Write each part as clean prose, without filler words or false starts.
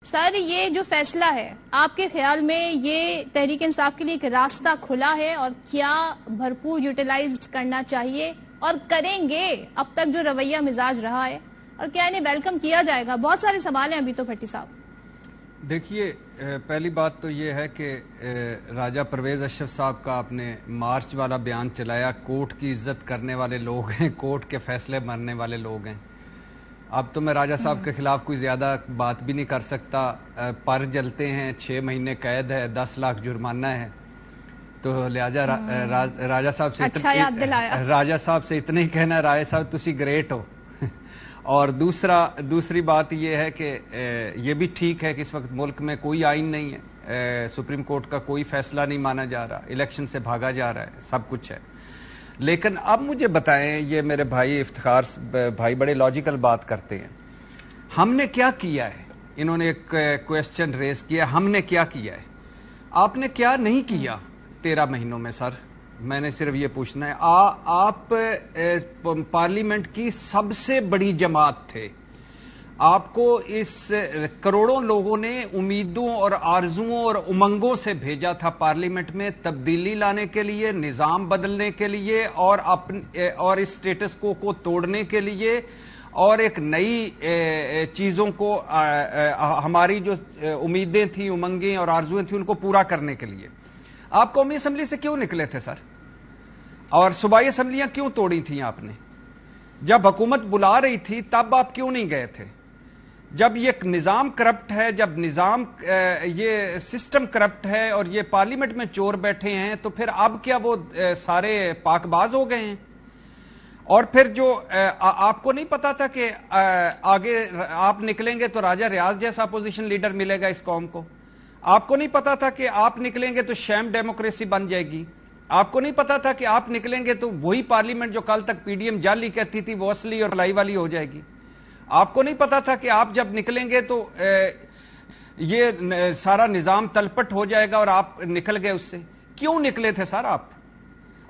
سر یہ جو فیصلہ ہے آپ کے خیال میں یہ تحریک انصاف کے لیے ایک راستہ کھلا ہے اور کیا بھرپور یوٹیلائز کرنا چاہیے اور کریں گے؟ اب تک جو رویہ مزاج رہا ہے اور کیا انہیں ویلکم کیا جائے گا؟ بہت سارے سوال ہیں ابھی تو بھٹی صاحب۔ دیکھیے، پہلی بات تو یہ ہے کہ راجہ پرویز اشرف صاحب کا آپ نے مارچ والا بیان چلایا، کورٹ کی عزت کرنے والے لوگ ہیں، کورٹ کے فیصلے ماننے والے لوگ ہیں۔ اب تو میں راجہ صاحب کے خلاف کوئی زیادہ بات بھی نہیں کر سکتا، پر جلتے ہیں، 6 مہینے قید ہے، 10 لاکھ جرمانہ ہے، تو لہٰذا راجہ صاحب سے اتنا ہی کہنا ہے، راجہ صاحب تسی گریٹ ہو۔ اور دوسری بات یہ ہے کہ یہ بھی ٹھیک ہے کہ اس وقت ملک میں کوئی آئین نہیں ہے، سپریم کورٹ کا کوئی فیصلہ نہیں مانا جا رہا، الیکشن سے بھاگا جا رہا ہے، سب کچھ ہے۔ لیکن اب مجھے بتائیں، یہ میرے بھائی افتخار بھائی بڑے لاجیکل بات کرتے ہیں، ہم نے کیا کیا ہے؟ انہوں نے ایک کویسچن ریز کیا، ہم نے کیا کیا ہے؟ آپ نے کیا نہیں کیا 13 مہینوں میں سر؟ میں نے صرف یہ پوچھنا ہے۔ آپ پارلیمنٹ کی سب سے بڑی جماعت تھے، آپ کو اس کروڑوں لوگوں نے امیدوں اور آرزوؤں اور امنگوں سے بھیجا تھا پارلیمنٹ میں، تبدیلی لانے کے لیے، نظام بدلنے کے لیے، اور اس سٹیٹس کو توڑنے کے لیے، اور ایک نئی چیزوں کو، ہماری جو امیدیں تھیں، امنگیں اور آرزویں تھیں، ان کو پورا کرنے کے لیے۔ آپ قومی اسمبلی سے کیوں نکلے تھے سر؟ اور صوبائی اسمبلیاں کیوں توڑی تھیں آپ نے؟ جب حکومت بلا رہی تھی تب آپ کیوں نہیں گئے تھے؟ جب یہ نظام کرپٹ ہے، جب یہ سسٹم کرپٹ ہے اور یہ پارلیمنٹ میں چور بیٹھے ہیں، تو پھر اب کیا وہ سارے پاک باز ہو گئے ہیں؟ اور پھر جو آپ کو نہیں پتا تھا کہ آگے آپ نکلیں گے تو راجہ ریاض جیسا اپوزیشن لیڈر ملے گا اس قوم کو؟ آپ کو نہیں پتا تھا کہ آپ نکلیں گے تو شیم ڈیموکریسی بن جائے گی؟ آپ کو نہیں پتا تھا کہ آپ نکلیں گے تو وہی پارلیمنٹ جو کل تک پی ڈی ایم جعلی کہتی تھی وہ اصلی اور لائی والی ہو جائے گی؟ آپ کو نہیں پتا تھا کہ آپ جب نکلیں گے تو یہ سارا نظام تلپٹ ہو جائے گا، اور آپ نکل گئے اس سے؟ کیوں نکلے تھے سر آپ؟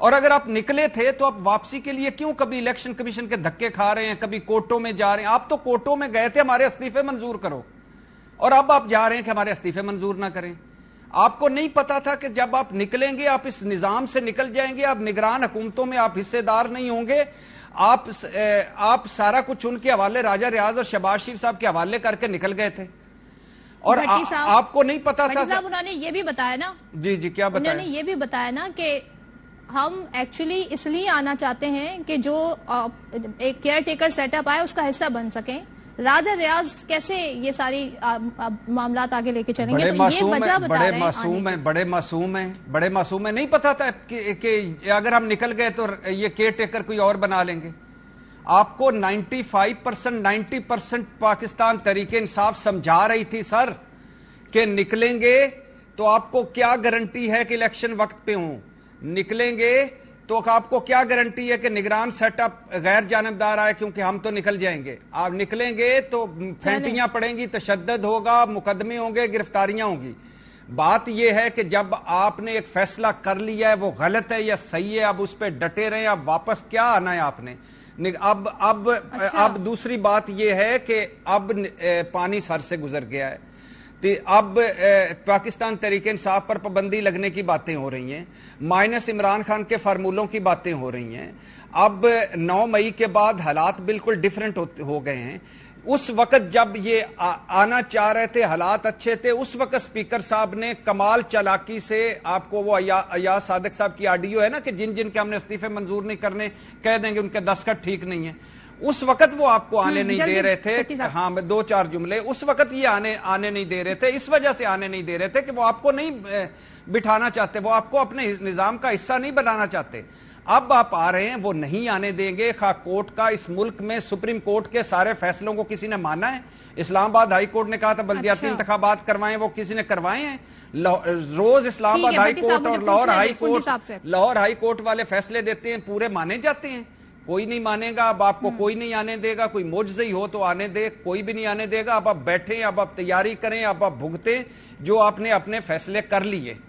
اور اگر آپ نکلے تھے تو آپ واپسی کے لیے کیوں کبھی الیکشن کمیشن کے دھکے کھا رہے ہیں، کبھی کورٹوں میں جا رہے ہیں؟ آپ تو کورٹوں میں گئے تھے ہمارے استعفے منظور کرو، اور اب آپ جا رہے ہیں کہ ہمارے استعفے منظور نہ کریں۔ آپ کو نہیں پتا تھا کہ جب آپ نکلیں گے آپ اس نظام سے نکل جائیں گے، آپ نگران حکومتوں میں آپ حصے دار نہیں ہوں گے، آپ سارا کچھ ان کے حوالے، راجہ ریاض اور شہباز شریف صاحب کے حوالے کر کے نکل گئے تھے، اور آپ کو نہیں پتا تھا۔ انہوں نے یہ بھی بتایا نا، جی کیا بتایا؟ انہوں نے یہ بھی بتایا نا کہ ہم ایکچولی اس لیے آنا چاہتے ہیں کہ جو ایک کیئر ٹیکر سیٹ اپ آئے اس کا حصہ بن سکیں۔ راجہ ریاض کیسے یہ ساری معاملات آگے لے کے چلیں گے؟ تو یہ وجہ بتا رہے ہیں، بڑے معصوم ہیں، نہیں پتا تھا کہ اگر ہم نکل گئے تو یہ کیئر ٹیکر کوئی اور بنا لیں گے۔ آپ کو 90% پاکستان تحریک انصاف سمجھا رہی تھی سر کہ نکلیں گے تو آپ کو کیا گارنٹی ہے کہ الیکشن وقت پہ ہوں، نکلیں گے تو آپ کو کیا گارنٹی ہے کہ نگران سیٹ اپ غیر جانبدار آئے، کیونکہ ہم تو نکل جائیں گے۔ آپ نکلیں گے تو پھینٹیاں پڑیں گی، تشدد ہوگا، مقدمے ہوں گے، گرفتاریاں ہوں گی۔ بات یہ ہے کہ جب آپ نے ایک فیصلہ کر لیا ہے، وہ غلط ہے یا صحیح ہے، اب اس پہ ڈٹے رہیں، اب واپس کیا آنا ہے آپ نے؟ اب دوسری بات یہ ہے کہ اب پانی سر سے گزر گیا ہے، اب پاکستان تحریک انصاف پر پابندی لگنے کی باتیں ہو رہی ہیں، مائنس عمران خان کے فارمولوں کی باتیں ہو رہی ہیں۔ اب 9 مئی کے بعد حالات بالکل ڈیفرنٹ ہو گئے ہیں۔ اس وقت جب یہ آنا چاہ رہے تھے، حالات اچھے تھے، اس وقت اسپیکر صاحب نے کمال چالاکی سے، آپ کو وہ ایاز صادق صاحب کی آڈیو ہے نا کہ جن کے ہم نے استعفے منظور نہیں کرنے، کہہ دیں گے ان کے دستخط ٹھیک نہیں ہیں، اس وقت وہ آپ کو آنے نہیں دے رہے تھے۔ ہاں 2-4 جملے، اس وقت یہ آنے نہیں دے رہے تھے، اس وجہ سے آنے نہیں دے رہے تھے کہ وہ آپ کو نہیں بٹھانا چاہتے، وہ آپ کو اپنے نظام کا حصہ نہیں بنانا چاہتے۔ اب آپ آ رہے ہیں، وہ نہیں آنے دیں گے۔ خواہ کورٹ کا اس ملک میں سپریم کورٹ کے سارے فیصلوں کو کسی نے مانا ہے؟ اسلام آباد ہائی کورٹ نے کہا تھا بلدیاتی انتخابات کروائیں، وہ کسی نے کروائے ہیں؟ روز اسلام آباد ہائی کورٹ اور لاہور ہائی کورٹ والے فیصلے دیتے ہیں، پورے مانے جاتے ہیں؟ کوئی نہیں مانے گا۔ اب آپ کو کوئی نہیں آنے دے گا، کوئی معجزہ ہو تو آنے دے، کوئی بھی نہیں آنے دے گا۔ اب آپ بیٹھیں، اب آپ تیاری کریں، اب آپ بھگتیں جو آپ نے اپنے فیصلے کر لیے۔